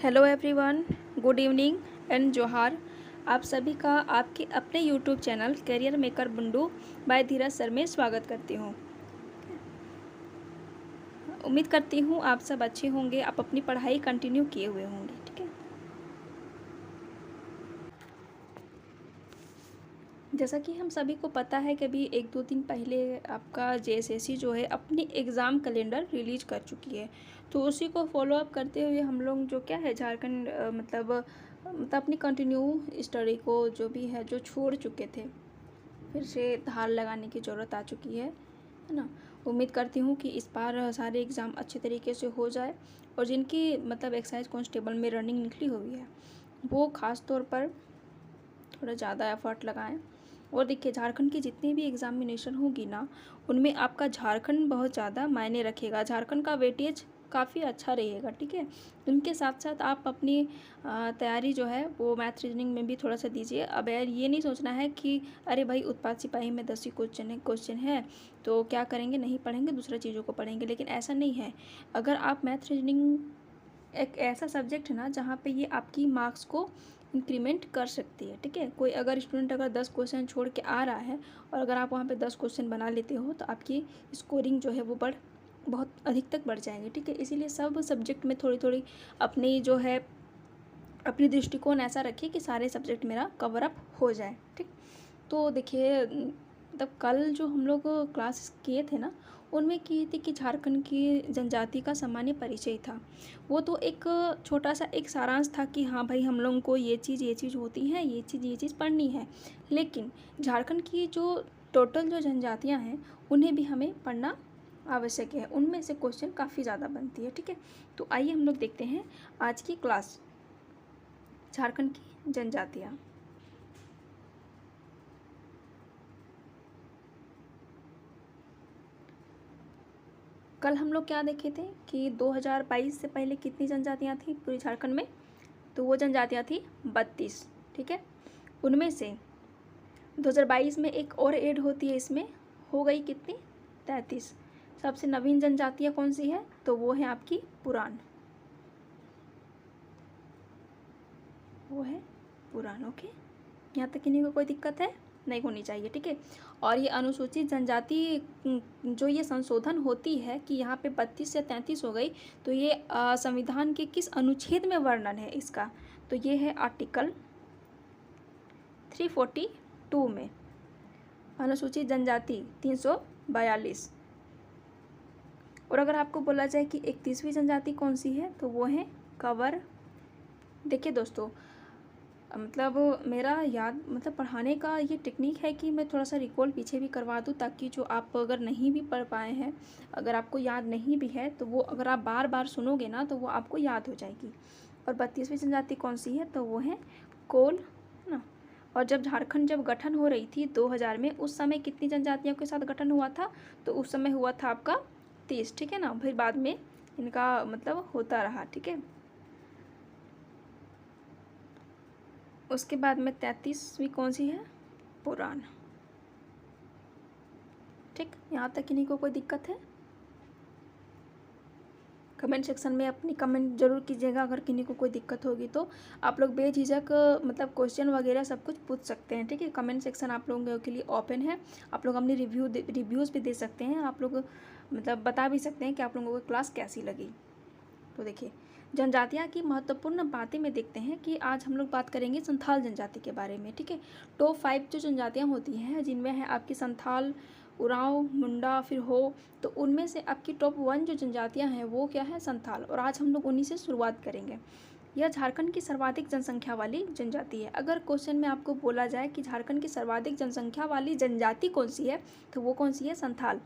Hello everyone, good evening and जोहार। आप सभी का आपके अपने YouTube channel career maker Bundu by Dheeraj sir में स्वागत करती हूँ। उम्मीद करती हूँ आप सब अच्छे होंगे, आप अपनी पढ़ाई कंटिन्यू किए हुए होंगे। ठीक है, जैसा कि हम सभी को पता है कि अभी 1-2 दिन पहले आपका जेएसएससी जो है अपनी एग्ज़ाम कैलेंडर रिलीज कर चुकी है। तो उसी को फॉलो अप करते हुए हम लोग जो क्या है झारखंड मतलब अपनी कंटिन्यू स्टडी को जो भी है जो छोड़ चुके थे, फिर से धार लगाने की ज़रूरत आ चुकी है ना। उम्मीद करती हूँ कि इस बार सारे एग्ज़ाम अच्छे तरीके से हो जाए और जिनकी मतलब एक्साइज कांस्टेबल में रनिंग निकली हुई है वो ख़ास तौर पर थोड़ा ज़्यादा एफर्ट लगाएं। और देखिए, झारखंड की जितनी भी एग्ज़ामिनेशन होगी ना, उनमें आपका झारखंड बहुत ज़्यादा मायने रखेगा। झारखंड का वेटेज काफ़ी अच्छा रहेगा। ठीक है, उनके साथ साथ आप अपनी तैयारी जो है वो मैथ रीजनिंग में भी थोड़ा सा दीजिए। अब यार ये नहीं सोचना है कि अरे भाई उत्पाद सिपाही में 10 ही क्वेश्चन है तो क्या करेंगे, नहीं पढ़ेंगे, दूसरा चीज़ों को पढ़ेंगे, लेकिन ऐसा नहीं है। अगर आप मैथ रीजनिंग एक ऐसा सब्जेक्ट है ना जहाँ पे ये आपकी मार्क्स को इंक्रीमेंट कर सकती है। ठीक है, कोई अगर स्टूडेंट अगर 10 क्वेश्चन छोड़ के आ रहा है और अगर आप वहाँ पे 10 क्वेश्चन बना लेते हो तो आपकी स्कोरिंग जो है वो बहुत अधिक तक बढ़ जाएंगे। ठीक है, इसीलिए सब सब्जेक्ट में थोड़ी थोड़ी अपनी जो है अपनी दृष्टिकोण ऐसा रखिए कि सारे सब्जेक्ट मेरा कवर अप हो जाए। ठीक, तो देखिए मतलब कल जो हम लोग क्लास किए थे ना, उनमें किए थे कि झारखंड की जनजाति का सामान्य परिचय था। वो तो एक छोटा सा एक सारांश था कि हाँ भाई हम लोगों को ये चीज़ होती हैं, ये चीज़ पढ़नी है। लेकिन झारखंड की जो टोटल जो जनजातियाँ हैं उन्हें भी हमें पढ़ना आवश्यक है। उनमें से क्वेश्चन काफ़ी ज़्यादा बनती है। ठीक है, तो आइए हम लोग देखते हैं आज की क्लास, झारखंड की जनजातियाँ। कल हम लोग क्या देखे थे कि 2022 से पहले कितनी जनजातियाँ थी पूरी झारखंड में, तो वो जनजातियाँ थी 32। ठीक है, उनमें से 2022 में एक और ऐड होती है, इसमें हो गई कितनी, 33। सबसे नवीन जनजातियाँ कौन सी है, तो वो है आपकी पुराण, वो है पुराण। ओके, यहाँ तक किन्हीं को कोई दिक्कत है, नहीं होनी चाहिए। ठीक है, और ये अनुसूचित जनजाति जो ये संशोधन होती है कि यहाँ पे 32 से 33 हो गई, तो ये संविधान के किस अनुच्छेद में वर्णन है इसका, तो ये है आर्टिकल 342 में, अनुसूचित जनजाति 342। और अगर आपको बोला जाए कि 31वीं जनजाति कौन सी है, तो वो है कंवर। देखिए दोस्तों, मतलब मेरा याद मतलब पढ़ाने का ये टेक्निक है कि मैं थोड़ा सा रिकॉल पीछे भी करवा दूँ, ताकि जो आप अगर नहीं भी पढ़ पाए हैं, अगर आपको याद नहीं भी है, तो वो अगर आप बार बार सुनोगे ना तो वो आपको याद हो जाएगी। और 32वीं जनजाति कौन सी है, तो वो है कोल, है ना। और जब झारखंड जब गठन हो रही थी 2000 में, उस समय कितनी जनजातियों के साथ गठन हुआ था, तो उस समय हुआ था आपका 30। ठीक है ना, फिर बाद में इनका मतलब होता रहा। ठीक है, उसके बाद में 33वीं कौन सी है, पुराण। ठीक, यहाँ तक किन्हीं को कोई दिक्कत है, कमेंट सेक्शन में अपनी कमेंट जरूर कीजिएगा। अगर किन्हीं को कोई दिक्कत होगी तो आप लोग बेझिझक मतलब क्वेश्चन वगैरह सब कुछ पूछ सकते हैं। ठीक है, कमेंट सेक्शन आप लोगों के लिए ओपन है, आप लोग अपनी रिव्यूज़ भी दे सकते हैं, आप लोग मतलब बता भी सकते हैं कि आप लोगों को क्लास कैसी लगी। तो देखिए, जनजातियाँ की महत्वपूर्ण बातें में देखते हैं कि आज हम लोग बात करेंगे संथाल जनजाति के बारे में। ठीक है, टॉप 5 जो जनजातियाँ होती हैं जिनमें है आपकी संथाल, उरांव, मुंडा, फिर हो, तो उनमें से आपकी टॉप 1 जो जनजातियाँ हैं वो क्या है, संथाल। और आज हम लोग उन्हीं से शुरुआत करेंगे। यह झारखंड की सर्वाधिक जनसंख्या वाली जनजाति है। अगर क्वेश्चन में आपको बोला जाए कि झारखंड की सर्वाधिक जनसंख्या वाली जनजाति कौन सी है, तो वो कौन सी है, संथाल।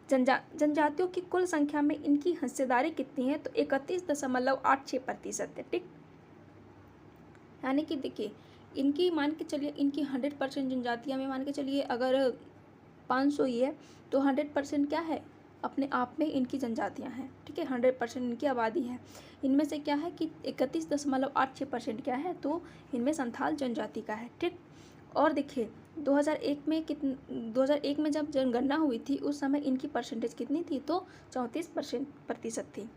जनजातियों की कुल संख्या में इनकी हिस्सेदारी कितनी है, तो 31.86% है। ठीक, यानी कि देखिए, इनकी मान के चलिए इनकी 100% जनजातियाँ में मान के चलिए अगर 500 ही है, तो 100% क्या है, अपने आप में इनकी जनजातियाँ हैं। ठीक है, 100% इनकी आबादी है। इनमें से क्या है कि 31.86% क्या है, तो इनमें संथाल जनजाति का है। ठीक, और देखिए 2001 में जब जनगणना हुई थी उस समय इनकी परसेंटेज कितनी थी, तो 34% थी।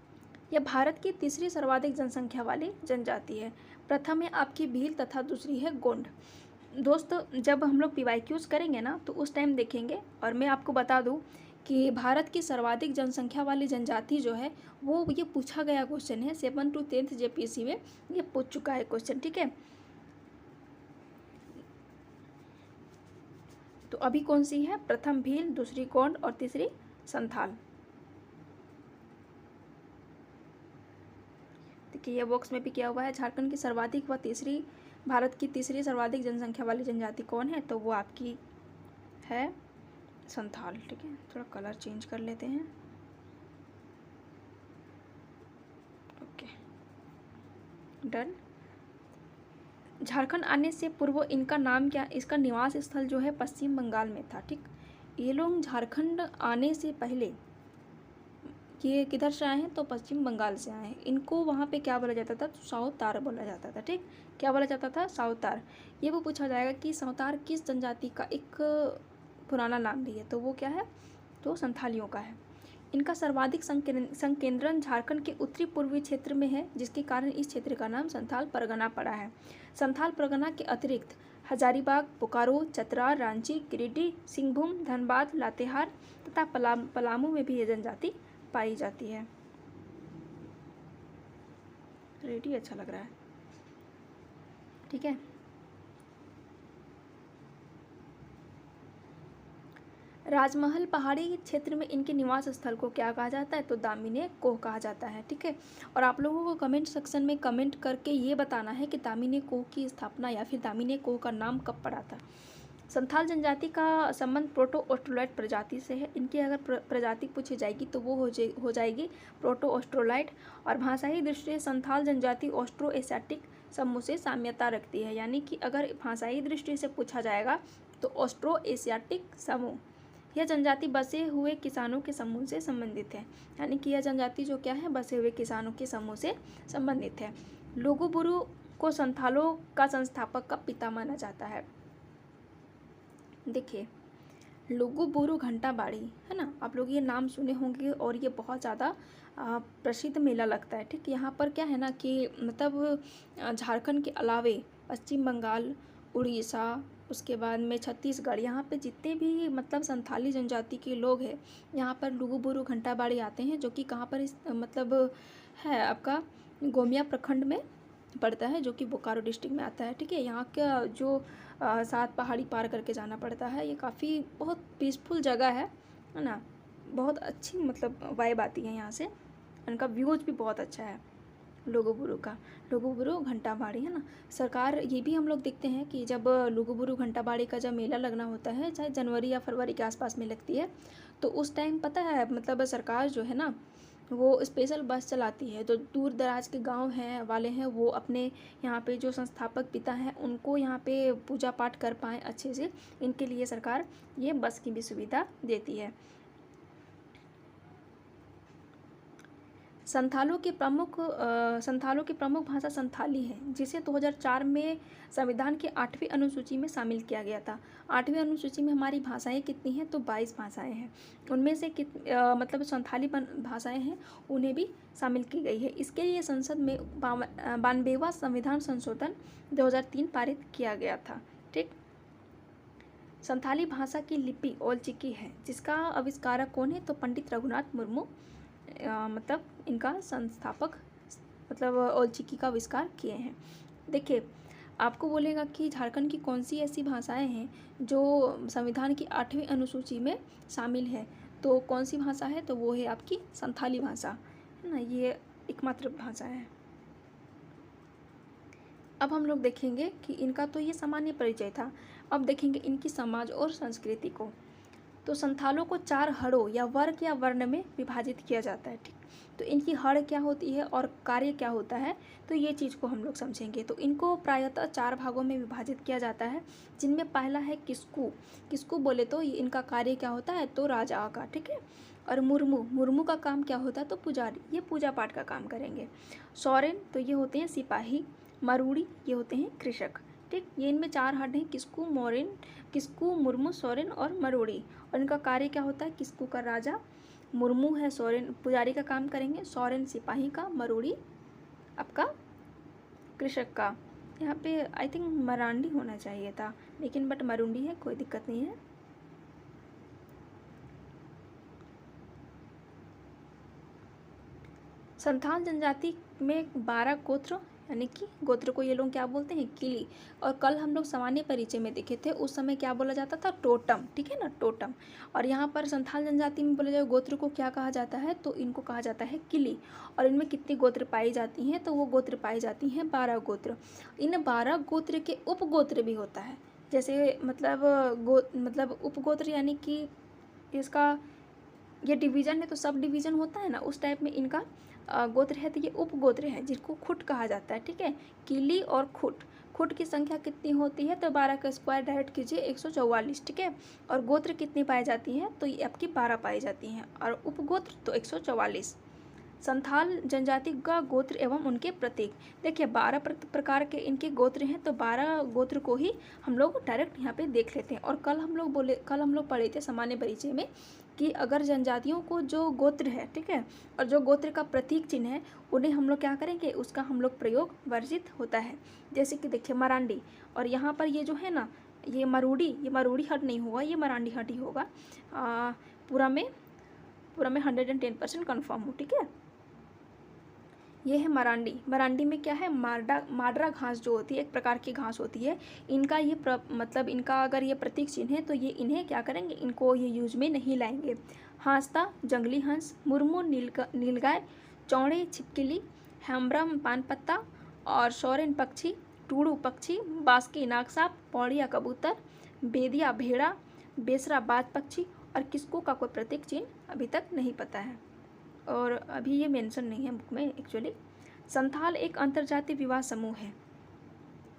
यह भारत की तीसरी सर्वाधिक जनसंख्या वाली जनजाति है। प्रथम है आपकी भील तथा दूसरी है गोंड। दोस्त, जब हम लोग PYQs करेंगे ना तो उस टाइम देखेंगे, और मैं आपको बता दूं कि भारत की सर्वाधिक जनसंख्या वाली जनजाति जो है वो ये पूछा गया क्वेश्चन है 7 to 10th JPSC में, ये पूछ चुका है क्वेश्चन, ठीक है। तो अभी कौन सी है? प्रथम भील, दूसरी गोंड और तीसरी संथाल। देखिए ये बॉक्स में भी किया हुआ है, झारखंड की सर्वाधिक व तीसरी, भारत की तीसरी सर्वाधिक जनसंख्या वाली जनजाति कौन है? तो वो आपकी है संथाल, ठीक है। थोड़ा कलर चेंज कर लेते हैं, ओके डन। झारखंड आने से पूर्व इनका नाम क्या, इसका निवास स्थल जो है पश्चिम बंगाल में था, ठीक। ये लोग झारखंड आने से पहले ये किधर से आए हैं? तो पश्चिम बंगाल से आए हैं। इनको वहाँ पे क्या बोला जाता था? तो सावतार बोला जाता था, ठीक। क्या बोला जाता था? सावतार। ये वो पूछा जाएगा कि सावतार किस जनजाति का एक पुराना नाम भी है, तो वो क्या है? तो संथालियों का है। इनका सर्वाधिक संकेंद्रण झारखंड के उत्तरी पूर्वी क्षेत्र में है, जिसके कारण इस क्षेत्र का नाम संथाल परगना पड़ा है। संथाल परगना के अतिरिक्त हजारीबाग, बोकारो, चतरा, रांची, गिरिडीह, सिंहभूम, धनबाद, लातेहार तथा पलामू में भी ये जनजाति पाई जाती है। रेडी अच्छा लग रहा है, ठीक है। राजमहल पहाड़ी क्षेत्र में इनके निवास स्थल को क्या कहा जाता है? तो दामिनी कोह कहा जाता है, ठीक है। और आप लोगों को कमेंट सेक्शन में कमेंट करके ये बताना है कि दामिनी कोह की स्थापना या फिर दामिनी कोह का नाम कब पड़ा था। संथाल जनजाति का संबंध प्रोटो ऑस्ट्रोलाइट प्रजाति से है। इनकी अगर प्रजाति पूछी जाएगी तो वो हो जाएगी प्रोटो ऑस्ट्रोलाइट। और भाषाई दृष्टि से संथाल जनजाति ऑस्ट्रो एशियाटिक समूह से साम्यता रखती है, यानी कि अगर भाषाई दृष्टि से पूछा जाएगा तो ऑस्ट्रो एशियाटिक समूह, यह जनजाति बसे हुए किसानों के समूह से संबंधित है, यानी कि यह जनजाति जो क्या है? बसे हुए किसानों के समूह से संबंधित है। लुगुबुरु को संथालों का संस्थापक का पिता माना जाता है। देखिए लुगुबुरु घंटाबाड़ी है ना, आप लोग ये नाम सुने होंगे और ये बहुत ज़्यादा प्रसिद्ध मेला लगता है, ठीक। यहाँ पर क्या है ना कि मतलब झारखंड के अलावे पश्चिम बंगाल, उड़ीसा, उसके बाद में छत्तीसगढ़, यहाँ पे जितने भी मतलब संथाली जनजाति के लोग हैं यहाँ पर लुगुबुरु घंटाबाड़ी आते हैं, जो कि कहाँ पर मतलब है आपका गोमिया प्रखंड में पड़ता है, जो कि बोकारो डिस्ट्रिक्ट में आता है, ठीक है। यहाँ का जो 7 पहाड़ी पार करके जाना पड़ता है, ये काफ़ी बहुत पीसफुल जगह है ना। बहुत अच्छी मतलब वाइब आती है यहाँ से, उनका व्यूज भी बहुत अच्छा है लुगुबुरु का। लुगुबुरु घंटाबाड़ी है ना। सरकार ये भी हम लोग देखते हैं कि जब लुगुबुरु घंटाबाड़ी का जब मेला लगना होता है, चाहे जनवरी या फरवरी के आसपास में लगती है, तो उस टाइम पता है मतलब सरकार जो है ना वो स्पेशल बस चलाती है। तो दूर दराज के गांव हैं वाले हैं वो अपने यहाँ पे जो संस्थापक पिता हैं उनको यहाँ पे पूजा पाठ कर पाएँ अच्छे से, इनके लिए सरकार ये बस की भी सुविधा देती है। संथालों की प्रमुख भाषा संथाली है, जिसे 2004 में संविधान की 8वीं अनुसूची में शामिल किया गया था। 8वीं अनुसूची में हमारी भाषाएं कितनी हैं? तो 22 भाषाएं हैं। उनमें से मतलब संथाली भाषाएं हैं उन्हें भी शामिल की गई है। इसके लिए संसद में 92वां संविधान संशोधन 2003 पारित किया गया था, ठीक। संथाली भाषा की लिपि ओलचिकी है, जिसका आविष्कारक कौन है? तो पंडित रघुनाथ मुर्मू मतलब इनका संस्थापक मतलब ओलचिकी का आविष्कार किए हैं। देखिए आपको बोलेगा कि झारखंड की कौन सी ऐसी भाषाएं हैं जो संविधान की 8वीं अनुसूची में शामिल है, तो कौन सी भाषा है? तो वो है आपकी संथाली भाषा, है ना। ये एकमात्र भाषा है। अब हम लोग देखेंगे कि इनका तो ये सामान्य परिचय था, अब देखेंगे इनकी समाज और संस्कृति को। तो संथालों को 4 हड़ों या वर्ग या वर्ण में विभाजित किया जाता है, ठीक। तो इनकी हड़ क्या होती है और कार्य क्या होता है, तो ये चीज़ को हम लोग समझेंगे। तो इनको प्रायतः 4 भागों में विभाजित किया जाता है, जिनमें पहला है किस्कू। किस्कू बोले तो ये इनका कार्य क्या होता है? तो राजा का, ठीक है। और मुर्मू का काम क्या होता है? तो पुजारी, ये पूजा पाठ का काम करेंगे। सोरेन तो ये होते हैं सिपाही। मरूड़ी ये होते हैं कृषक, ठीक। ये इनमें 4 हड हैं, किस्कू, मुर्मू, सोरेन और मरोड़ी। और इनका कार्य क्या होता है? किस्कू का राजा, मुर्मू है सोरेन पुजारी का काम करेंगे, सोरेन सिपाही का, मरूड़ी आपका कृषक का। यहाँ पे आई थिंक मरांडी होना चाहिए था, लेकिन बट मरुंडी है, कोई दिक्कत नहीं है। संथाल जनजाति में 12 गोत्र, यानी कि गोत्र को ये लोग क्या बोलते हैं, किली। और कल हम लोग सामान्य परिचय में देखे थे, उस समय क्या बोला जाता था, टोटम, ठीक है ना, टोटम। और यहाँ पर संथाल जनजाति में बोला जाए गोत्र को क्या कहा जाता है, तो इनको कहा जाता है किली। और इनमें कितनी गोत्र पाई जाती हैं, तो वो गोत्र पाई जाती हैं 12 गोत्र। इन 12 गोत्र के उपगोत्र भी होता है, जैसे मतलब उपगोत्र यानी कि इसका ये डिवीज़न है तो सब डिवीज़न होता है ना, उस टाइप में इनका गोत्र है, तो ये उपगोत्र है जिसको खुट कहा जाता है, ठीक है। किली और खुट, खुट की संख्या कितनी होती है, तो 12 का स्क्वायर डायरेक्ट कीजिए 144, ठीक है। और गोत्र कितनी पाई जाती हैं, तो ये आपकी 12 पाई जाती हैं, और उपगोत्र तो 144। संथाल जनजाति का गोत्र एवं उनके प्रतीक, देखिए 12 प्रकार के इनके गोत्र हैं, तो 12 गोत्र को ही हम लोग डायरेक्ट यहाँ पे देख लेते हैं। और कल हम लोग पढ़े थे सामान्य परिचय में कि अगर जनजातियों को जो गोत्र है, ठीक है, और जो गोत्र का प्रतीक चिन्ह है, उन्हें हम लोग क्या करेंगे, उसका हम लोग प्रयोग वर्जित होता है। जैसे कि देखिए मरांडी, और यहाँ पर ये जो है ना, ये मरूड़ी हट नहीं होगा, ये मरांडी हट ही होगा। पूरा में 110% कन्फर्म हो, ठीक है। ये है मरांडी में क्या है, माडरा घास जो होती है, एक प्रकार की घास होती है। इनका ये मतलब इनका अगर ये प्रतीक चिन्ह है, तो ये इन्हें क्या करेंगे, इनको ये यूज में नहीं लाएंगे। हांसता जंगली हंस, मुर्मू नीलगाय, चौड़े छिपकली, हेम्ब्रम पान पत्ता, और सोरेन पक्षी, टूडू पक्षी, बास्की नागसाप, पौड़िया कबूतर, बेदिया भेड़ा, बेसरा बाज पक्षी, और किसको का कोई प्रतीक चिन्ह अभी तक नहीं पता है, और अभी ये मेंशन नहीं है बुक में एक्चुअली। संथाल एक अंतर्जातीय विवाह समूह है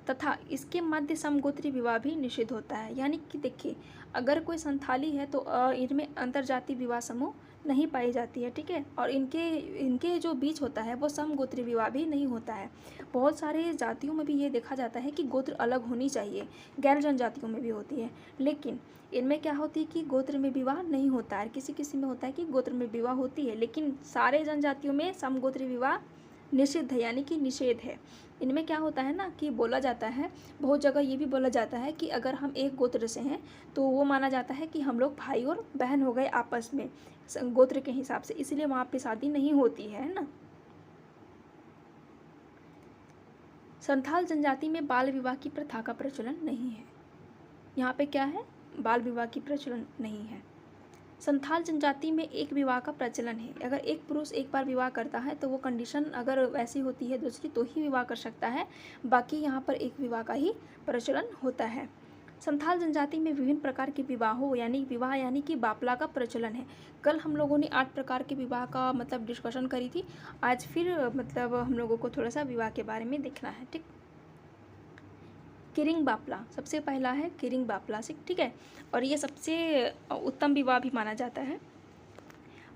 तथा इसके मध्य समगोत्रीय विवाह भी निषिद्ध होता है। यानी कि देखिए, अगर कोई संथाली है तो इनमें अंतर्जातीय विवाह समूह नहीं पाई जाती है, ठीक है। और इनके जो बीच होता है वो समगोत्रीय विवाह भी नहीं होता है। बहुत सारे जातियों में भी ये देखा जाता है कि गोत्र अलग होनी चाहिए, गैर जनजातियों में भी होती है, लेकिन इनमें क्या होती है कि गोत्र में विवाह नहीं होता है। किसी किसी में होता है कि गोत्र में विवाह होती है, लेकिन सारे जनजातियों में समगोत्रीय विवाह निषिद्ध है, यानी कि निषेध है। इनमें क्या होता है ना कि बोला जाता है, बहुत जगह ये भी बोला जाता है कि अगर हम एक गोत्र से हैं तो वो माना जाता है कि हम लोग भाई और बहन हो गए आपस में गोत्र के हिसाब से, इसलिए वहाँ पे शादी नहीं होती है ना। संथाल जनजाति में बाल विवाह की प्रथा का प्रचलन नहीं है। यहाँ पे क्या है, बाल विवाह की प्रचलन नहीं है। संथाल जनजाति में एक विवाह का प्रचलन है। अगर एक पुरुष एक बार विवाह करता है तो वो कंडीशन अगर वैसी होती है दूसरी तो ही विवाह कर सकता है, बाकी यहाँ पर एक विवाह का ही प्रचलन होता है। संथाल जनजाति में विभिन्न प्रकार के विवाहों यानी कि बापला का प्रचलन है। कल हम लोगों ने 8 प्रकार के विवाह का मतलब डिस्कशन करी थी, आज फिर मतलब हम लोगों को थोड़ा सा विवाह के बारे में देखना है, ठीक। किरिंग बापला सबसे पहला है, किरिंग बापला से, ठीक है। और ये सबसे उत्तम विवाह भी माना जाता है।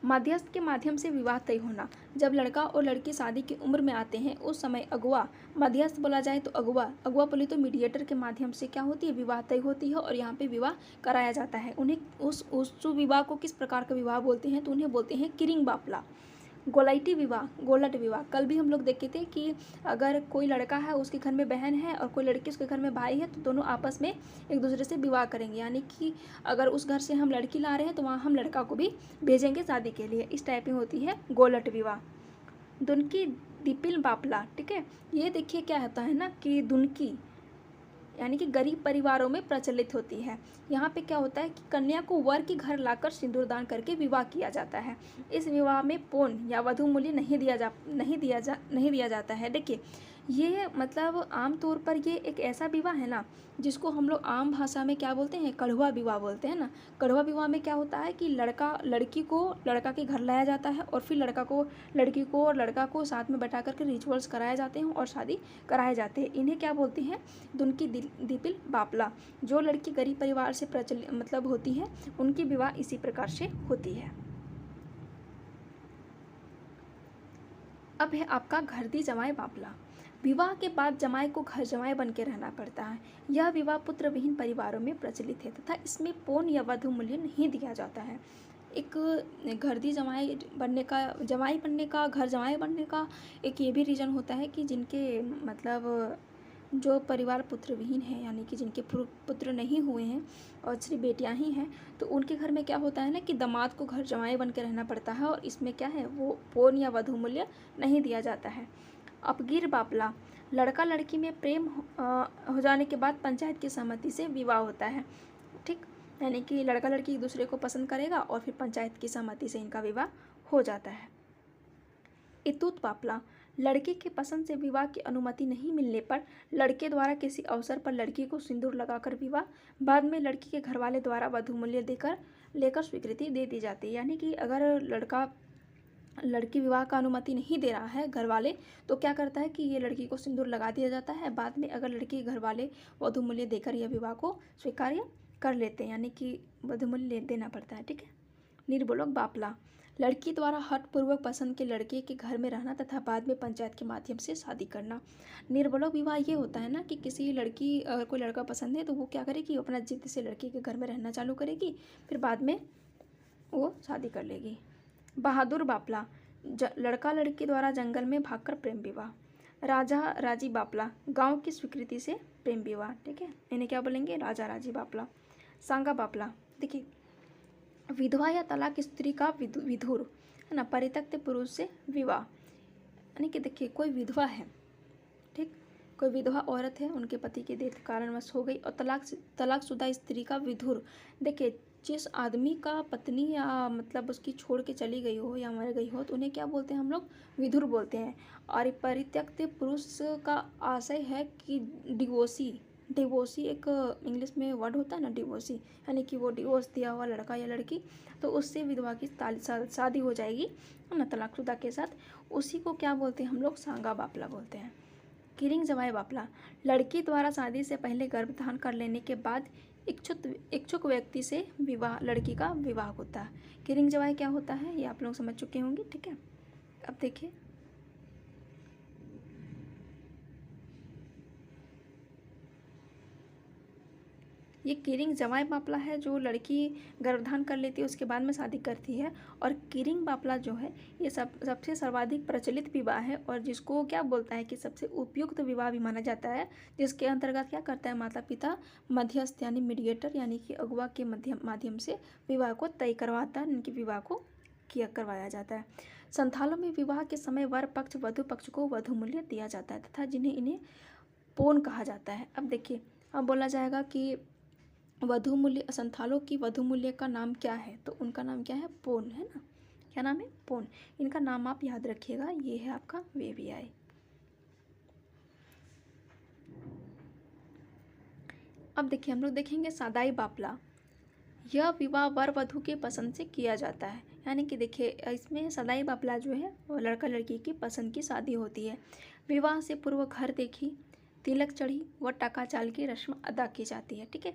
मध्यस्थ के माध्यम से विवाह तय होना, जब लड़का और लड़की शादी की उम्र में आते हैं उस समय अगुआ, मध्यस्थ बोला जाए तो अगुआ बोले तो मीडिएटर के माध्यम से क्या होती है, विवाह तय होती है और यहाँ पे विवाह कराया जाता है। उन्हें उस जो विवाह को किस प्रकार का विवाह बोलते हैं, तो उन्हें बोलते हैं किरिंग बापला। गोलाइटी विवाह, गोलट विवाह, कल भी हम लोग देखे थे कि अगर कोई लड़का है उसके घर में बहन है और कोई लड़की उसके घर में भाई है तो दोनों आपस में एक दूसरे से विवाह करेंगे, यानी कि अगर उस घर से हम लड़की ला रहे हैं तो वहाँ हम लड़का को भी भेजेंगे शादी के लिए। इस टाइप में होती है गोलट विवाह। दुनकी दीपिल बापला, ठीक है। ये देखिए क्या होता है ना कि दुनकी यानी कि गरीब परिवारों में प्रचलित होती है। यहाँ पे क्या होता है कि कन्या को वर के घर लाकर सिंदूरदान करके विवाह किया जाता है। इस विवाह में पौन या वधू मूल्य नहीं दिया जाता है। देखिए ये मतलब आम तौर पर ये एक ऐसा विवाह है ना जिसको हम लोग आम भाषा में क्या बोलते हैं, कढ़वा विवाह बोलते हैं ना। कढ़वा विवाह में क्या होता है कि लड़की को लड़का के घर लाया जाता है और फिर लड़की को और लड़का को साथ में बैठा करके रिचुअल्स कराए जाते हैं और शादी कराए जाते हैं। इन्हें क्या बोलते हैं, दुनकी दीपिल बापला। जो लड़की गरीब परिवार से मतलब होती है उनकी विवाह इसी प्रकार से होती है। अब है आपका घरदी जमाई बापला। विवाह के बाद जमाई को घर जमाई बन के रहना पड़ता है। यह विवाह पुत्र विहीन परिवारों में प्रचलित है तथा इसमें पौन या वधू मूल्य नहीं दिया जाता है। एक घरदी जमाई बनने का, घर जमाई बनने का एक ये भी रीज़न होता है कि जिनके मतलब जो परिवार पुत्र विहीन है, यानी कि जिनके पुत्र नहीं हुए हैं और सिर्फ बेटियां ही हैं, तो उनके घर में क्या होता है ना कि दामाद को घर जमाई बन के रहना पड़ता है और इसमें क्या है, वो पौन या वधू मूल्य नहीं दिया जाता है। अपगीर बापला, लड़का लड़की में प्रेम हो जाने के बाद पंचायत की सहमति से विवाह होता है। ठीक, यानी कि लड़का लड़की एक दूसरे को पसंद करेगा और फिर पंचायत की सहमति से इनका विवाह हो जाता है। इतूत पापला, लड़के के पसंद से विवाह की अनुमति नहीं मिलने पर लड़के द्वारा किसी अवसर पर लड़की को सिंदूर लगाकर विवाह, बाद में लड़की के घर वाले द्वारा वधू मूल्य लेकर स्वीकृति दे दी जाती है। यानी कि अगर लड़की विवाह का अनुमति नहीं दे रहा है घर वाले, तो क्या करता है कि ये लड़की को सिंदूर लगा दिया जाता है। बाद में अगर लड़की के घर वाले वधू मूल्य देकर यह विवाह को स्वीकार्य कर लेते हैं, यानी कि वधू मूल्य देना पड़ता है। ठीक है। निर्बोलक बापला, लड़की द्वारा हठपूर्वक पसंद के लड़के के घर में रहना तथा बाद में पंचायत के माध्यम से शादी करना। निर्बोलक विवाह ये होता है ना कि किसी लड़की, अगर कोई लड़का पसंद है तो वो क्या करेगी, अपना जिद से लड़के के घर में रहना चालू करेगी, फिर बाद में वो शादी कर लेगी। बहादुर बापला, लड़का लड़की द्वारा जंगल में भागकर प्रेम विवाह। राजा राजी बापला, गांव की स्वीकृति से प्रेम विवाह। ठीक है, इन्हें क्या बोलेंगे, राजा राजी बापला। सांगा बापला, देखिए विधवा या तलाक स्त्री का विधुर है ना, परित्यक्त पुरुष से विवाह, यानी कि देखिए कोई विधवा है, ठीक, कोई विधवा औरत है, उनके पति के डेथ कारणवश हो गई, और तलाकशुदा स्त्री का विधुर, देखिए जिस आदमी का पत्नी या मतलब उसकी छोड़ के चली गई हो या मर गई हो तो उन्हें क्या बोलते हैं हम लोग, विधुर बोलते हैं। और परित्यक्त पुरुष का आशय है कि डिवोर्सी एक इंग्लिश में वर्ड होता है ना, डिवोर्सी, यानी कि वो डिवोर्स दिया हुआ लड़का या लड़की, तो उससे विधवा की शादी हो जाएगी ना तलाकशुदा के साथ, उसी को क्या बोलते हैं हम लोग, सांगा बापला बोलते हैं। किरिंग जमाई बापला, लड़की द्वारा शादी से पहले गर्भधान कर लेने के बाद इच्छुक व्यक्ति से लड़की का विवाह होता है। किरिंग जमाई क्या होता है ये आप लोग समझ चुके होंगे। ठीक है, अब देखिए ये किरिंग जमाई बापला है, जो लड़की गर्भधान कर लेती है उसके बाद में शादी करती है। और किरिंग बापला जो है ये सबसे सर्वाधिक प्रचलित विवाह है और जिसको क्या बोलता है कि सबसे उपयुक्त विवाह भी माना जाता है, जिसके अंतर्गत क्या करता है माता पिता मध्यस्थ यानी मीडिएटर यानी कि अगुआ के माध्यम से विवाह को तय करवाता है, इनके विवाह को करवाया जाता है। संथालों में विवाह के समय वर पक्ष वधु पक्ष को वधु मूल्य दिया जाता है तथा इन्हें पौन कहा जाता है। अब देखिए, अब बोला जाएगा कि वधु मूल्य, संथालों की वधु मूल्य का नाम क्या है, तो उनका नाम क्या है, पौन है ना, क्या नाम है, पौन। इनका नाम आप याद रखिएगा, ये है आपका वेवियाई। अब देखिए हम लोग देखेंगे सादाई बापला, यह विवाह वर वधु के पसंद से किया जाता है, यानी कि देखिए इसमें सदाई बापला जो है वो लड़का लड़की की पसंद की शादी होती है। विवाह से पूर्व घर देखी, तिलक चढ़ी व टाका चाल की रस्म अदा की जाती है। ठीक है,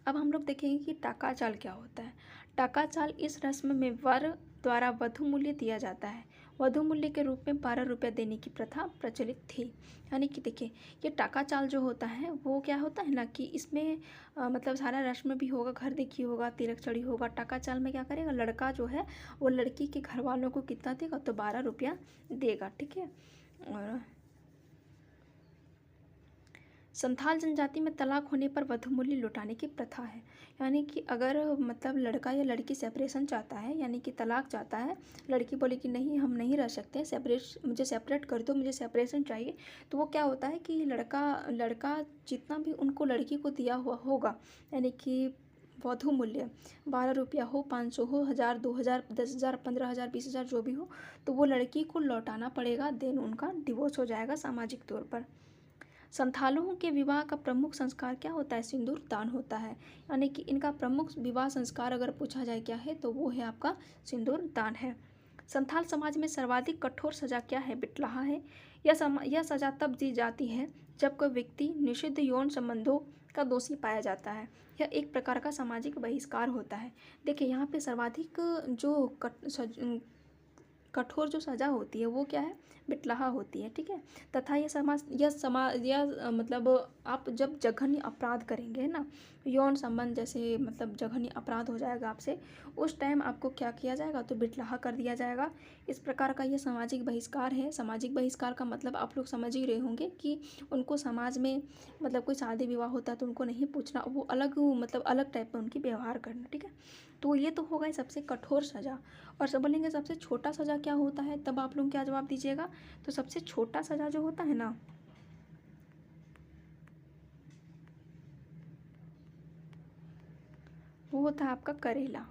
अब हम लोग देखेंगे कि टाका चाल क्या होता है। टाका चाल, इस रस्म में वर द्वारा वधु मूल्य दिया जाता है। वधु मूल्य के रूप में 12 रुपये देने की प्रथा प्रचलित थी। यानी कि देखिए ये टाका चाल जो होता है वो क्या होता है ना कि इसमें मतलब सारा रस्म भी होगा, घर देखी होगा, तिलक चढ़ी होगा। टाका चाल में क्या करेगा, लड़का जो है वो लड़की के घर वालों को कितना देगा, तो 12 रुपया देगा। ठीक है, और संथाल जनजाति में तलाक होने पर वधु मूल्य लौटाने की प्रथा है। यानी कि अगर मतलब लड़का या लड़की सेपरेशन चाहता है, यानी कि तलाक चाहता है, लड़की बोले कि नहीं हम नहीं रह सकते, मुझे सेपरेट कर दो, मुझे सेपरेशन चाहिए, तो वो क्या होता है कि लड़का जितना भी उनको लड़की को दिया हुआ होगा, यानी कि वधु मूल्य 12 रुपया हो, 500 हो, 1000, 2000, 10,000, 15,000, 20,000 जो भी हो, तो वो लड़की को लौटाना पड़ेगा, देन उनका डिवोर्स हो जाएगा सामाजिक तौर पर। संथालों के विवाह का प्रमुख संस्कार क्या होता है, सिंदूर दान होता है। यानी कि इनका प्रमुख विवाह संस्कार अगर पूछा जाए क्या है, तो वो है आपका सिंदूर दान है। संथाल समाज में सर्वाधिक कठोर सजा क्या है, बिटलाहा है। यह सजा तब दी जाती है जब कोई व्यक्ति निषिद्ध यौन संबंधों का दोषी पाया जाता है। यह एक प्रकार का सामाजिक बहिष्कार होता है। देखिए यहाँ पे सर्वाधिक जो कठोर जो सज़ा होती है वो क्या है, बिटलाहा होती है, ठीक है। तथा यह मतलब आप जब जघन्य अपराध करेंगे ना, यौन संबंध जैसे मतलब जघन्य अपराध हो जाएगा आपसे, उस टाइम आपको क्या किया जाएगा, तो बिटलाहा कर दिया जाएगा। इस प्रकार का ये सामाजिक बहिष्कार है। सामाजिक बहिष्कार का मतलब आप लोग समझ ही रहे होंगे कि उनको समाज में मतलब कोई शादी विवाह होता है तो उनको नहीं पूछना, वो अलग मतलब अलग टाइप में उनकी व्यवहार करना, ठीक है। तो ये तो होगा सबसे कठोर सज़ा। और सब बोलेंगे सबसे छोटा सज़ा क्या होता है, तब आप लोग क्या जवाब दीजिएगा, तो सबसे छोटा सज़ा जो होता है ना, वो होता है आपका करेला।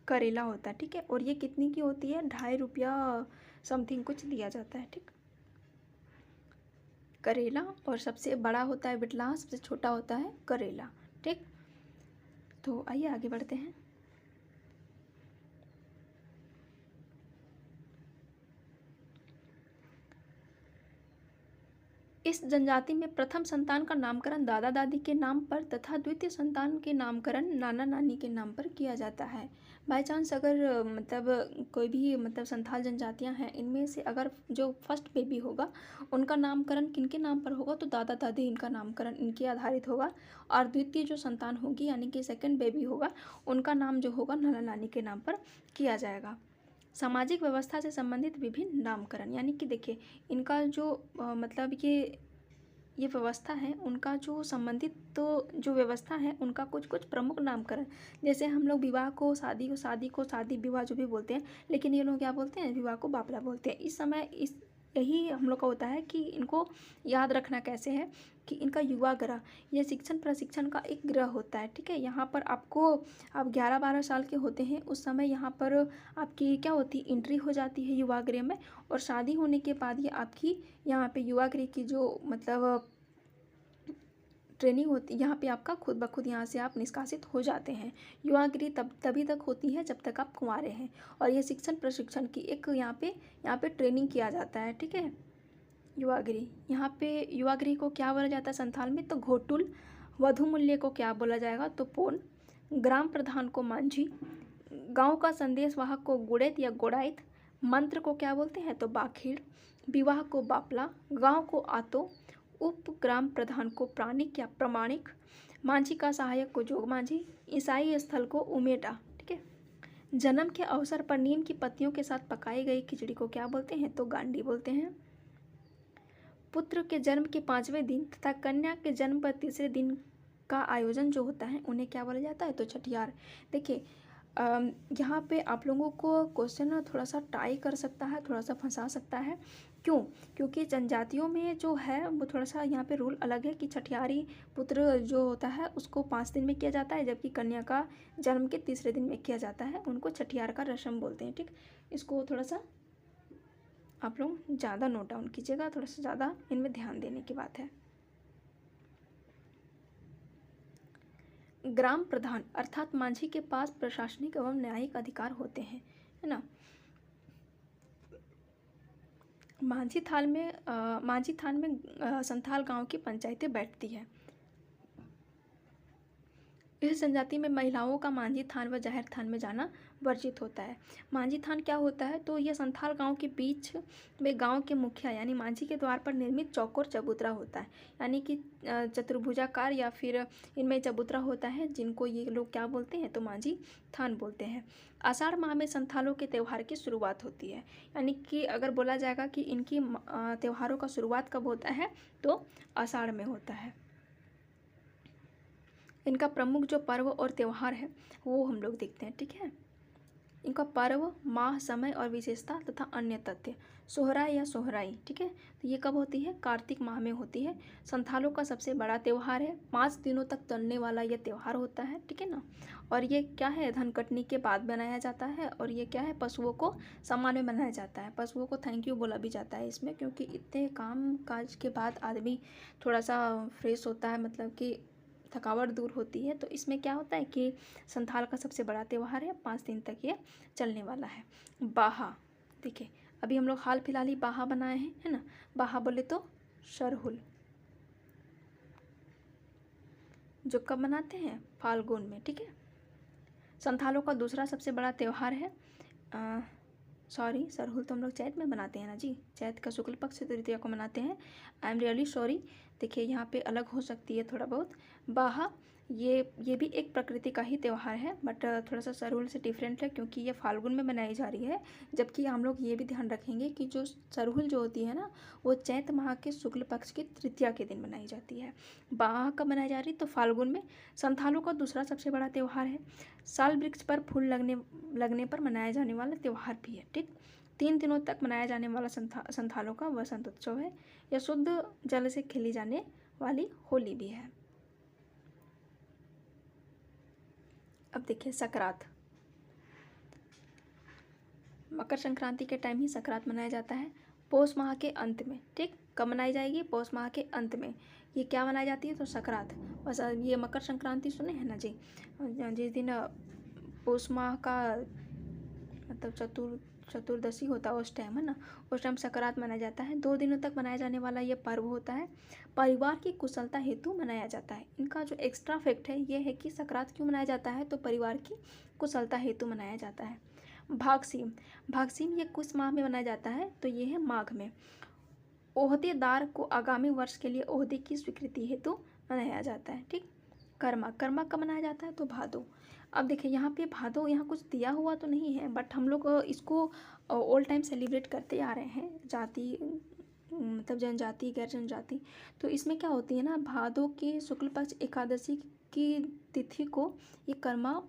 करेला होता है, ठीक है। और ये कितनी की होती है, 2.5 रुपया समथिंग कुछ दिया जाता है, ठीक। करेला, और सबसे बड़ा होता है बिटलाहा, सबसे छोटा होता है करेला, ठीक। तो आइए आगे बढ़ते हैं। इस जनजाति में प्रथम संतान का नामकरण दादा दादी के नाम पर तथा द्वितीय संतान के नामकरण नाना नानी के नाम पर किया जाता है। बाई चांस अगर मतलब कोई भी मतलब संथाल जनजातियां हैं, इनमें से अगर जो फर्स्ट बेबी होगा उनका नामकरण किनके नाम पर होगा, तो दादा दादी इनका नामकरण इनके आधारित होगा। और द्वितीय जो संतान होगी यानी कि सेकेंड बेबी होगा, उनका नाम जो होगा नाना नानी के नाम पर किया जाएगा। सामाजिक व्यवस्था से संबंधित विभिन्न नामकरण, यानी कि देखिए इनका जो मतलब ये व्यवस्था है, उनका जो संबंधित तो जो व्यवस्था है उनका कुछ कुछ प्रमुख नामकरण, जैसे हम लोग विवाह को शादी को शादी विवाह जो भी बोलते हैं, लेकिन ये लोग क्या बोलते हैं, विवाह को बापला बोलते हैं। इस समय इस यही हम लोग का होता है कि इनको याद रखना कैसे है कि इनका युवा गृह, यह शिक्षण प्रशिक्षण का एक गृह होता है, ठीक है। यहाँ पर आपको, आप 11-12 साल के होते हैं उस समय यहाँ पर आपकी क्या होती है, एंट्री हो जाती है युवा गृह में। और शादी होने के बाद ये आपकी यहाँ पे युवा गृह की जो मतलब ट्रेनिंग होती है, यहाँ पे आपका खुद ब खुद यहाँ से आप निष्कासित हो जाते हैं। युवा गृह तभी तक होती है जब तक आप कुंवारे हैं। और ये शिक्षण प्रशिक्षण की एक यहाँ पे ट्रेनिंग किया जाता है, ठीक है। युवा गृह, यहाँ पे युवा गृह को क्या बोला जाता है संथाल में, तो घोटुल। वधु मूल्य को क्या बोला जाएगा, तो पोन। ग्राम प्रधान को मांझी। गांव का संदेश वाहक को गुड़ैत या गोड़ाइत। मंत्र को क्या बोलते हैं, तो बाखीड़। विवाह को बापला। गांव को आतो। उप ग्राम प्रधान को प्राणिक या प्रमाणिक। मांझी का सहायक को जोग मांझी। ईसाई स्थल को उमेटा, ठीक है। जन्म के अवसर पर नीम की पत्तियों के साथ पकाई गई खिचड़ी को क्या बोलते हैं, तो गांडी बोलते हैं। पुत्र के जन्म के 5वें दिन तथा कन्या के जन्म पर 3रे दिन का आयोजन जो होता है उन्हें क्या बोला जाता है, तो छठियार। देखिए यहाँ पे आप लोगों को क्वेश्चन थोड़ा सा ट्राई कर सकता है, थोड़ा सा फंसा सकता है। क्यों, क्योंकि जनजातियों में जो है वो थोड़ा सा यहाँ पे रूल अलग है कि छठियारी पुत्र जो होता है उसको 5 दिन में किया जाता है, जबकि कन्या का जन्म के 3रे दिन में किया जाता है। उनको छठियार का रस्म बोलते हैं, ठीक। इसको थोड़ा सा आप लोग ज़्यादा नोट डाउन कीजिएगा, थोड़ा सा ज़्यादा इनमें ध्यान देने की बात है। ग्राम प्रधान अर्थात मांझी के पास प्रशासनिक एवं न्यायिक अधिकार होते हैं, है ना। मांझी थान में संथाल गांव की पंचायतें बैठती है। इस जनजाति में महिलाओं का मांझी थान व जाहिर थान में जाना वर्जित होता है। मांझी थान क्या होता है, तो यह संथाल गांव के बीच में गांव के मुखिया यानी मांझी के द्वार पर निर्मित चौकोर चबूतरा होता है, यानी कि चतुर्भुजाकार या फिर इनमें चबूतरा होता है, जिनको ये लोग क्या बोलते हैं, तो मांझी थान बोलते हैं। आषाढ़ माह में संथालों के त्यौहार की शुरुआत होती है, यानी कि अगर बोला जाएगा कि इनकी त्योहारों का शुरुआत कब होता है, तो आषाढ़ में होता है। इनका प्रमुख जो पर्व और त्यौहार है वो हम लोग देखते हैं, ठीक है। इनका पर्व, माह, समय और विशेषता तथा अन्य तथ्य। सोहराई या सोहराई, ठीक है, तो ये कब होती है, कार्तिक माह में होती है। संथालों का सबसे बड़ा त्यौहार है, 5 दिनों तक चलने वाला यह त्यौहार होता है, ठीक है ना। और ये क्या है, धन कटनी के बाद मनाया जाता है। और ये क्या है, पशुओं को सम्मान में मनाया जाता है। पशुओं को थैंक यू बोला भी जाता है इसमें, क्योंकि इतने काम काज के बाद आदमी थोड़ा सा फ्रेश होता है, मतलब कि थकावट दूर होती है। तो इसमें क्या होता है कि संथाल का सबसे बड़ा त्यौहार है, 5 दिन तक ये चलने वाला है। बाहा, देखिए अभी हम लोग हाल फिलहाल ही बाहा बनाए हैं, है ना। बाहा बोले तो सरहुल, जो कब मनाते हैं, फाल्गुन में, ठीक है। संथालों का दूसरा सबसे बड़ा त्यौहार है सॉरी, सरहुल तो हम लोग चैत में मनाते हैं ना जी, चैत का शुक्ल पक्ष तृतीया को मनाते हैं। I am really sorry. देखिए यहाँ पे अलग हो सकती है थोड़ा बहुत। बाहा, ये भी एक प्रकृति का ही त्यौहार है, बट थोड़ा सा सरहुल से डिफरेंट है क्योंकि ये फाल्गुन में मनाई जा रही है। जबकि हम लोग ये भी ध्यान रखेंगे कि जो सरहुल जो होती है ना, वो चैत माह के शुक्ल पक्ष की तृतीया के दिन मनाई जाती है। बाहा कब मनाई जा रही है? तो फाल्गुन में। संथालों का दूसरा सबसे बड़ा त्यौहार है। साल वृक्ष पर फूल लगने पर मनाया जाने वाला त्यौहार भी है। ठीक, 3 दिनों तक मनाया जाने वाला संथालों का वसंत उत्सव है। यह शुद्ध जल से खेली जाने वाली होली भी है। अब देखिए सकरात। मकर संक्रांति के टाइम ही सकरात मनाया जाता है, पौष माह के अंत में। ठीक, कब मनाई जाएगी? पौष माह के अंत में। ये क्या मनाई जाती है? तो सकरात। बस ये मकर संक्रांति सुने हैं ना जी, जिस दिन पौष माह का मतलब चतुर्दशी होता है उस टाइम, है ना, उस टाइम सकरात मनाया जाता है। 2 दिनों तक मनाया जाने वाला ये पर्व होता है। परिवार की कुशलता हेतु मनाया जाता है। इनका जो एक्स्ट्रा फैक्ट है ये है कि सकरात क्यों मनाया जाता है? तो परिवार की कुशलता हेतु मनाया जाता है। भागसीम, भागसीम ये किस माह में मनाया जाता है? तो ये है माघ में। ओहदेदार को आगामी वर्ष के लिए ओहदे की स्वीकृति हेतु मनाया जाता है। ठीक, कर्मा, कर्मा कब मनाया जाता है? तो भादो। अब देखिए यहाँ पे भादो, यहाँ कुछ दिया हुआ तो नहीं है, बट हम लोग इसको ऑल टाइम सेलिब्रेट करते आ रहे हैं, जाति मतलब जनजाति गैर जनजाति। तो इसमें क्या होती है ना, भादो की शुक्ल पक्ष एकादशी की तिथि को ये कर्मा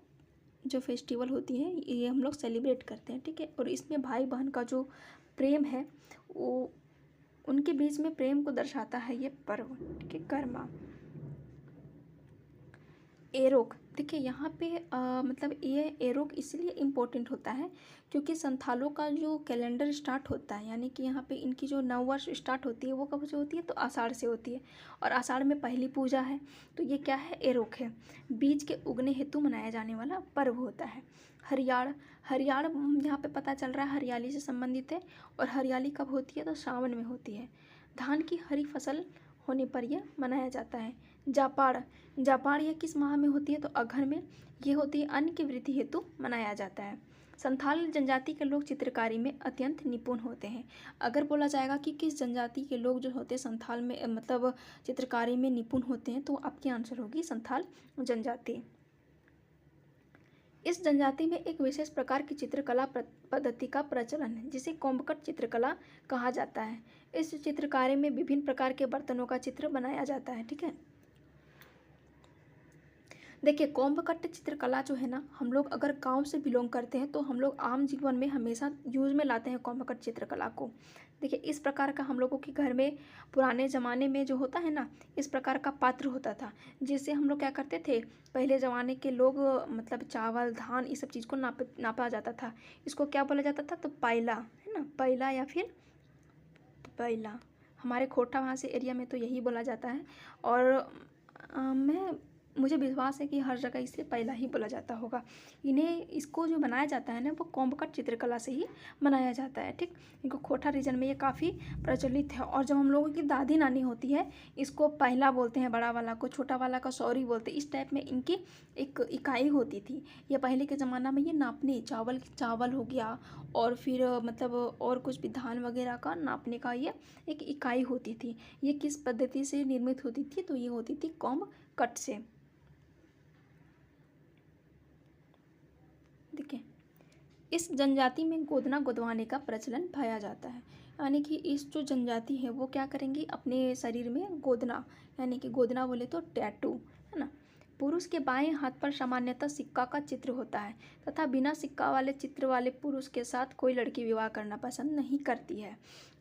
जो फेस्टिवल होती है ये हम लोग सेलिब्रेट करते हैं। ठीक है, और इसमें भाई बहन का जो प्रेम है वो उनके बीच में प्रेम को दर्शाता है ये पर्व। ठीक है, कर्मा। एरोक, देखिए यहाँ पे मतलब ये एरोक इसलिए इम्पोर्टेंट होता है क्योंकि संथालों का जो कैलेंडर स्टार्ट होता है, यानी कि यहाँ पे इनकी जो नववर्ष स्टार्ट होती है वो कब से होती है? तो आषाढ़ से होती है, और आषाढ़ में पहली पूजा है। तो ये क्या है? एरोक है। बीज के उगने हेतु मनाया जाने वाला पर्व होता है। हरियाण, हरियाण यहाँ पे पता चल रहा है हरियाली से संबंधित है, और हरियाली कब होती है? तो सावन में होती है। धान की हरी फसल होने पर यह मनाया जाता है। जापाड़, जापाड़ यह किस माह में होती है? तो अगहन में। ये होती है अन्न की वृद्धि हेतु मनाया जाता है। संथाल जनजाति के लोग चित्रकारी में अत्यंत निपुण होते हैं। अगर बोला जाएगा कि किस जनजाति के लोग जो होते हैं संथाल में मतलब चित्रकारी में निपुण होते हैं, तो आपकी आंसर होगी संथाल जनजाति। इस जनजाति में एक विशेष प्रकार की चित्रकला पद्धति का प्रचलन है जिसे कोम्बकट चित्रकला कहा जाता है। इस चित्रकारी में विभिन्न प्रकार के बर्तनों का चित्र बनाया जाता है। ठीक है, देखिए कोम्बकट चित्रकला जो है ना, हम लोग अगर गांव से बिलोंग करते हैं तो हम लोग आम जीवन में हमेशा यूज में लाते हैं कोम्बकट चित्रकला को। देखिए इस प्रकार का हम लोगों के घर में पुराने ज़माने में जो होता है ना, इस प्रकार का पात्र होता था जिससे हम लोग क्या करते थे, पहले ज़माने के लोग मतलब चावल धान इस सब चीज़ को नापा जाता था। इसको क्या बोला जाता था? तो पायला, है ना, पायला या फिर पैला। हमारे खोटा वहाँ से एरिया में तो यही बोला जाता है, और मुझे विश्वास है कि हर जगह इसे पहला ही बोला जाता होगा। इसको जो बनाया जाता है ना, वो कोम्बकट चित्रकला से ही बनाया जाता है। ठीक, इनको खोटा रीजन में ये काफ़ी प्रचलित है। और जब हम लोगों की दादी नानी होती है, इसको पहला बोलते हैं बड़ा वाला को, छोटा वाला का सॉरी बोलते हैं। इस टाइप में इनकी एक इकाई होती थी। ये पहले के ज़माना में ये नापने चावल हो गया, और फिर मतलब और कुछ भी धान वगैरह का नापने का ये एक इकाई होती थी। ये किस पद्धति से निर्मित होती थी? तो ये होती थी कोम्बकट से। देखिए इस जनजाति में गोदना गोदवाने का प्रचलन पाया जाता है, यानी कि इस जो जनजाति है वो क्या करेंगी, अपने शरीर में गोदना, यानी कि गोदना बोले तो टैटू, है ना। पुरुष के बाएं हाथ पर सामान्यतः सिक्का का चित्र होता है तथा बिना सिक्का वाले चित्र वाले पुरुष के साथ कोई लड़की विवाह करना पसंद नहीं करती है।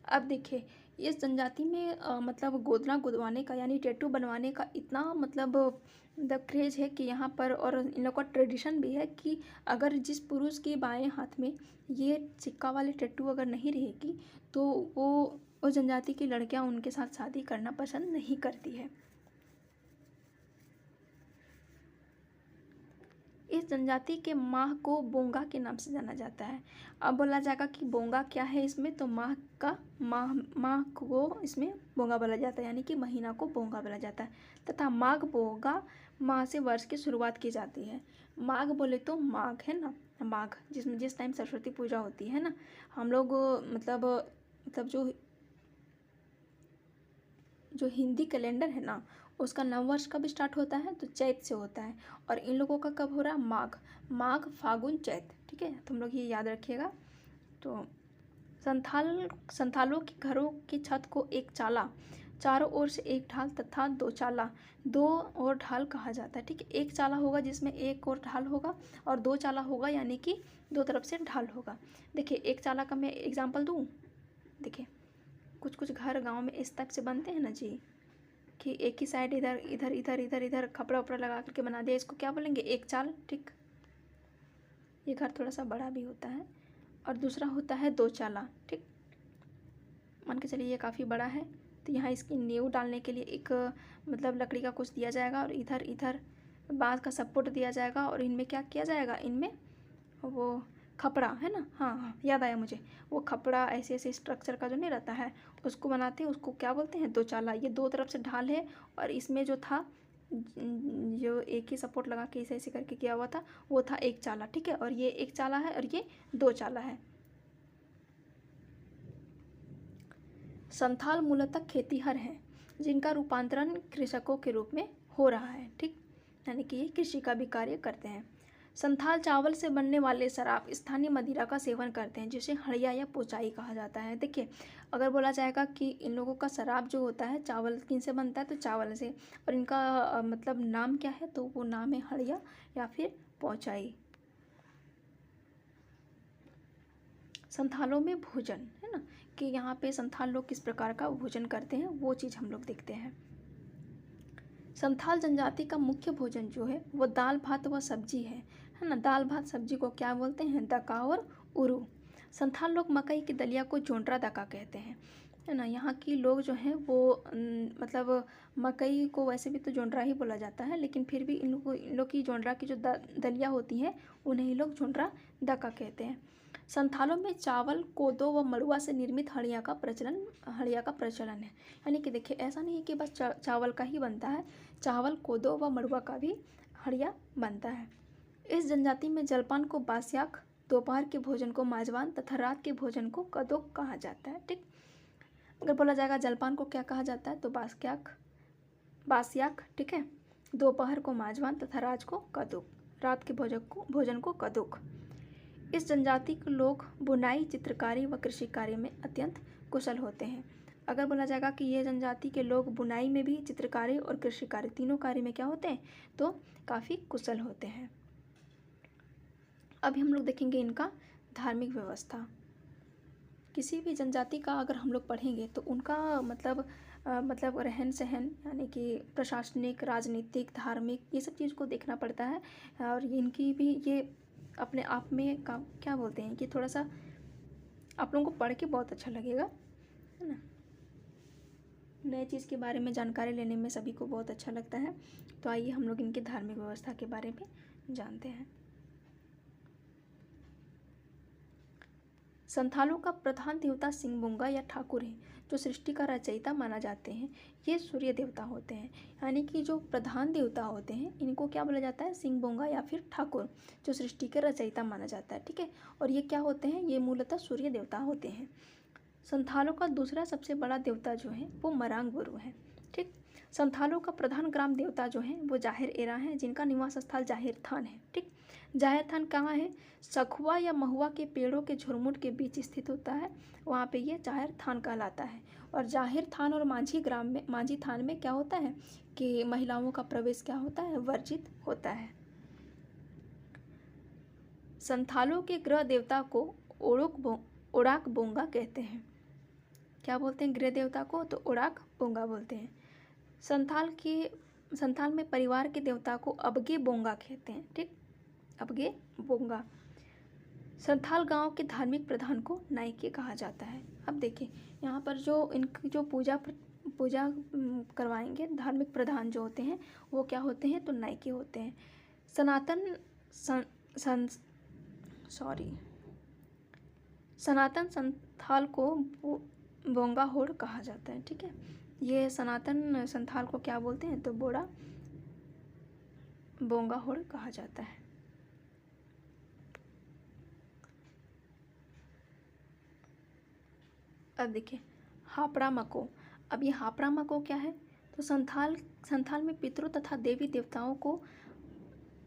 अब देखिए इस जनजाति में मतलब गोदना गोदवाने का यानी टैटू बनवाने का इतना मतलब द क्रेज है कि यहाँ पर, और इन लोग का ट्रेडिशन भी है कि अगर जिस पुरुष के बाएं हाथ में ये सिक्का वाली टैटू अगर नहीं रहेगी तो वो जनजाति की लड़कियाँ उनके साथ शादी करना पसंद नहीं करती है। इस जनजाति के माह को बोंगा के नाम से जाना जाता है। अब बोला जाएगा कि बोंगा क्या है इसमें, तो माह को इसमें बोंगा बोला जाता है, यानी कि महीना को बोंगा बोला जाता है। तथा माघ बोंगा माह से वर्ष की शुरुआत की जाती है। माघ बोले तो माघ, है ना, माघ, जिसमें जिस टाइम सरस्वती पूजा होती है ना, हम लोग मतलब जो हिंदी कैलेंडर है ना, उसका नववर्ष कब स्टार्ट होता है, तो चैत से होता है। और इन लोगों का कब हो रहा है, माघ, माघ फागुन चैत, ठीक है, तुम लोग ये याद रखिएगा। तो संथालों के घरों की छत को एक चाला, चारों ओर से एक ढाल तथा दो चाला, दो और ढाल कहा जाता है, ठीक है। एक चाला होगा जिसमें एक और ढाल होगा, और दो चाला होगा यानी कि दो तरफ से ढाल होगा। देखिए एक चाला का मैं एग्जांपल दूँ, देखिए कुछ कुछ घर गांव में इस टाइप से बनते हैं ना जी, कि एक ही साइड इधर इधर इधर इधर इधर कपड़ा उपड़ा लगा करके बना दिया, इसको क्या बोलेंगे, एक चाल, ठीक। ये घर थोड़ा सा बड़ा भी होता है। और दूसरा होता है दो चाला, ठीक। मान के चलिए ये काफ़ी बड़ा है, तो यहाँ इसकी नींव डालने के लिए एक मतलब लकड़ी का कुछ दिया जाएगा, और इधर इधर बाँस का सपोर्ट दिया जाएगा, और इनमें क्या किया जाएगा, इनमें वो खपड़ा है ना, हाँ हाँ याद आया मुझे, वो खपड़ा ऐसे ऐसे स्ट्रक्चर का जो नहीं रहता है, उसको बनाते हैं, उसको क्या बोलते हैं, दो चाला। ये दो तरफ से ढाल है, और इसमें जो था जो एक ही सपोर्ट लगा के ऐसे ऐसे करके किया हुआ था, वो था एक चाला, ठीक है। और ये एक चाला है और ये दो चाला है। संथाल मूलतः खेतीहर हैं, जिनका रूपांतरण कृषकों के रूप में हो रहा है, ठीक, यानी कि ये कृषि का भी कार्य करते हैं। संथाल चावल से बनने वाले शराब स्थानीय मदिरा का सेवन करते हैं, जिसे हड़िया या पोचाई कहा जाता है। देखिए अगर बोला जाएगा कि इन लोगों का शराब जो होता है चावल किन से बनता है, तो चावल से, और इनका मतलब नाम क्या है, तो वो नाम है हड़िया या फिर पोचाई। संथालों में भोजन है ना, कि यहाँ पे संथाल लोग किस प्रकार का भोजन करते हैं, वो चीज़ हम लोग देखते हैं। संथाल जनजाति का मुख्य भोजन जो है वो दाल भात व सब्जी है ना। दाल भात सब्जी को क्या बोलते हैं, दका और उरू। संथाल लोग मकई की दलिया को जोंड्रा दका कहते हैं, है ना। यहाँ की लोग जो हैं वो मतलब मकई को वैसे भी तो जोंड्रा ही बोला जाता है, लेकिन फिर भी इन लोग की जोंड्रा की जो दलिया होती है उन्हें ही लोग जोंड्रा दका कहते हैं। संथालों में चावल, कोदो व मड़ुआ से निर्मित हड़िया का प्रचलन है। यानी कि देखिए ऐसा नहीं है कि बस चावल का ही बनता है, चावल, कोदो व मड़ुआ का भी हड़िया बनता है। इस जनजाति में जलपान को बास्याक, दोपहर के भोजन को माजवान तथा रात के भोजन को कदोक कहा जाता है, ठीक। अगर बोला जाएगा जलपान को क्या कहा जाता है, तो बास्याक, ठीक है, दोपहर को माजवान तथा रात के भोजन को कदोक। इस जनजाति के लोग बुनाई, चित्रकारी व कृषि कार्य में अत्यंत कुशल होते हैं। अगर बोला जाएगा कि ये जनजाति के लोग बुनाई में भी, चित्रकारी और कृषि कार्य तीनों कार्य में क्या होते हैं, तो काफ़ी कुशल होते हैं। अभी हम लोग देखेंगे इनका धार्मिक व्यवस्था। किसी भी जनजाति का अगर हम लोग पढ़ेंगे तो उनका मतलब रहन सहन, यानी कि प्रशासनिक, राजनीतिक, धार्मिक, ये सब चीज़ को देखना पड़ता है। और इनकी भी ये अपने आप में क्या बोलते हैं कि थोड़ा सा आप लोगों को पढ़ के बहुत अच्छा लगेगा, है ना। नए चीज़ के बारे में जानकारी लेने में सभी को बहुत अच्छा लगता है। तो आइए हम लोग इनकी धार्मिक व्यवस्था के बारे में जानते हैं। संथालों का प्रधान देवता सिंगबोंगा या ठाकुर है, जो सृष्टि का रचयिता माना जाते हैं। ये सूर्य देवता होते हैं, यानी कि जो प्रधान देवता होते हैं इनको क्या बोला जाता है, सिंगबोंगा या फिर ठाकुर, जो सृष्टि के रचयिता माना जाता है, ठीक है। और ये क्या होते हैं, ये मूलतः सूर्य देवता होते हैं। संथालों का दूसरा सबसे बड़ा देवता जो है वो मरांग गुरु है, ठीक। संथालों का प्रधान ग्राम देवता जो है वो जाहिर एरा है, जिनका निवास स्थल जाहिर थान है, ठीक। जाहिर थान कहाँ है, सखुआ या महुआ के पेड़ों के झुरमुट के बीच स्थित होता है, वहाँ पे ये जाहिर थान कहलाता है। और जाहिर थान और माझी थान में क्या होता है कि महिलाओं का प्रवेश क्या होता है, वर्जित होता है। संथालों के ग्रह देवता को ओड़ाक बोंगा कहते हैं। क्या बोलते हैं गृह देवता को, तो ओड़ाक बोंगा बोलते हैं। संथाल में परिवार के देवता को अबगे बोंगा कहते हैं, ठीक, अबगे बोंगा। संथाल गांव के धार्मिक प्रधान को नायके कहा जाता है। अब देखिए यहाँ पर जो इनकी जो पूजा करवाएंगे धार्मिक प्रधान जो होते हैं वो क्या होते हैं, तो नायके होते हैं। सनातन संथाल को बोंगा होड़ कहा जाता है, ठीक है। ये सनातन संथाल को क्या बोलते हैं, तो बोंगा होड़ कहा जाता है। अब देखिए हापड़ा मको। अब ये हापड़ा मको क्या है? तो संथाल में पितरों तथा देवी देवताओं को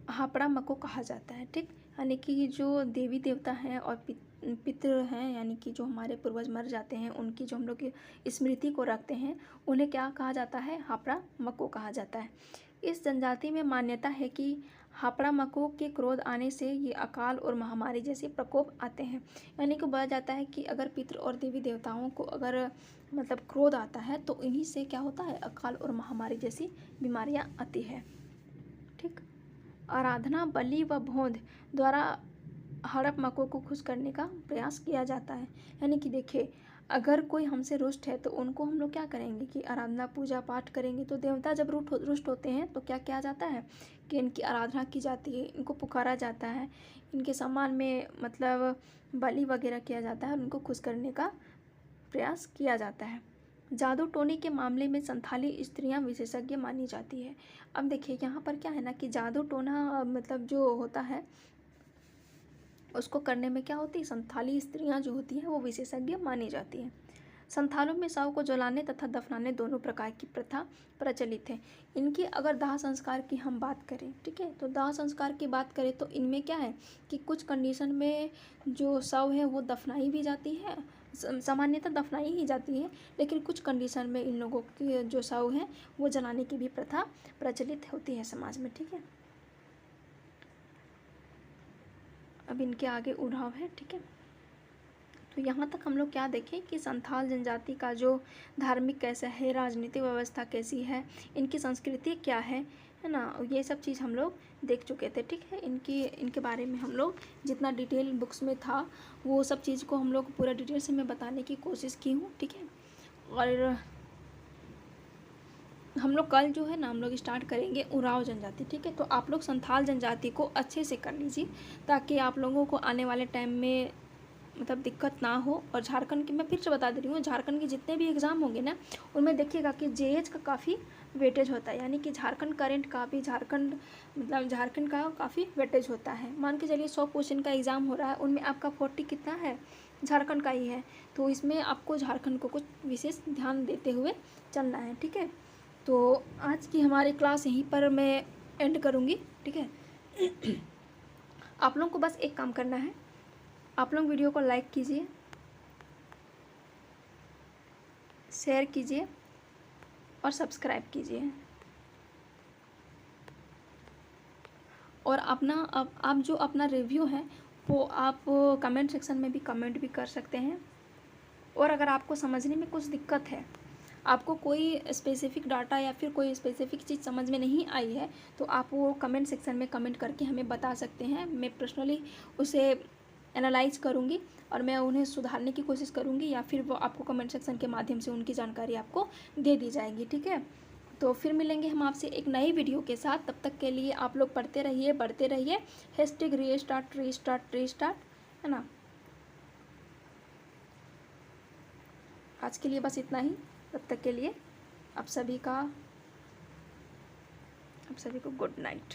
हापड़ा मको कहा जाता है। ठीक, यानी कि जो देवी देवता हैं और पितृ हैं, यानी कि जो हमारे पूर्वज मर जाते हैं उनकी जो हम लोग की स्मृति को रखते हैं, उन्हें क्या कहा जाता है? हापड़ा मको कहा जाता है। इस जनजाति में मान्यता है कि हापड़ा मको के क्रोध आने से ये अकाल और महामारी जैसे प्रकोप आते हैं। यानी कि बोला जाता है कि अगर पितृ और देवी देवताओं को अगर मतलब क्रोध आता है तो इन्हीं से क्या होता है? अकाल और महामारी जैसी बीमारियां आती है। ठीक, आराधना, बलि व भोज द्वारा हड़प मको को खुश करने का प्रयास किया जाता है। यानी कि देखिए, अगर कोई हमसे रुष्ट है तो उनको हम लोग क्या करेंगे कि आराधना पूजा पाठ करेंगे। तो देवता जब रुष्ट होते हैं तो क्या किया जाता है कि इनकी आराधना की जाती है, इनको पुकारा जाता है, इनके सम्मान में मतलब बलि वगैरह किया जाता है और उनको खुश करने का प्रयास किया जाता है। जादू टोने के मामले में संथाली स्त्रियां विशेषज्ञ मानी जाती है। अब देखिए यहाँ पर क्या है ना कि जादू टोना मतलब जो होता है उसको करने में क्या होती है? संथाली स्त्रियां जो होती हैं वो विशेषज्ञ मानी जाती हैं। संथालों में शव को जलाने तथा दफनाने दोनों प्रकार की प्रथा प्रचलित है। इनकी अगर दाह संस्कार की हम बात करें, ठीक है, तो दाह संस्कार की बात करें तो इनमें क्या है कि कुछ कंडीशन में जो शव है वो दफनाई भी जाती है, सामान्यतः दफनाई ही जाती है, लेकिन कुछ कंडीशन में इन लोगों की जो शव है वो जलाने की भी प्रथा प्रचलित होती है समाज में। ठीक है, अब इनके आगे उड़ाव है। ठीक है, तो यहाँ तक हम लोग क्या देखें कि संथाल जनजाति का जो धार्मिक कैसा है, राजनीतिक व्यवस्था कैसी है, इनकी संस्कृति क्या है ना, ये सब चीज़ हम लोग देख चुके थे। ठीक है, इनके बारे में हम लोग जितना डिटेल बुक्स में था वो सब चीज़ को हम लोग पूरा डिटेल से मैं बताने की कोशिश की हूँ। ठीक है, और हम लोग कल जो है ना हम लोग स्टार्ट करेंगे उरांव जनजाति। ठीक है, तो आप लोग संथाल जनजाति को अच्छे से कर लीजिए ताकि आप लोगों को आने वाले टाइम में मतलब दिक्कत ना हो। और झारखंड की मैं फिर से बता दे रही हूँ, झारखंड के जितने भी एग्ज़ाम होंगे ना उनमें देखिएगा कि जेएच का काफ़ी वेटेज होता है, यानी कि झारखंड करेंट का भी झारखंड का काफ़ी वेटेज होता है। मान के चलिए 100 क्वेश्चन का एग्ज़ाम हो रहा है, उनमें आपका 40 कितना है? झारखंड का ही है। तो इसमें आपको झारखंड को कुछ विशेष ध्यान देते हुए चलना है। ठीक है, तो आज की हमारी क्लास यहीं पर मैं एंड करूँगी। ठीक है, आप लोगों को बस एक काम करना है, आप लोग वीडियो को लाइक कीजिए, शेयर कीजिए और सब्सक्राइब कीजिए। और आप जो अपना रिव्यू है वो आप कमेंट सेक्शन में भी कमेंट भी कर सकते हैं। और अगर आपको समझने में कुछ दिक्कत है, आपको कोई स्पेसिफिक डाटा या फिर कोई स्पेसिफिक चीज़ समझ में नहीं आई है, तो आप वो कमेंट सेक्शन में कमेंट करके हमें बता सकते हैं। मैं पर्सनली उसे एनालाइज करूँगी और मैं उन्हें सुधारने की कोशिश करूँगी, या फिर वो आपको कमेंट सेक्शन के माध्यम से उनकी जानकारी आपको दे दी जाएगी। ठीक है, तो फिर मिलेंगे हम आपसे एक नई वीडियो के साथ। तब तक के लिए आप लोग पढ़ते रहिए, बढ़ते रहिए। हैशटैग रीस्टार्ट है ना। आज के लिए बस इतना ही। तब तक के लिए आप सभी को गुड नाइट।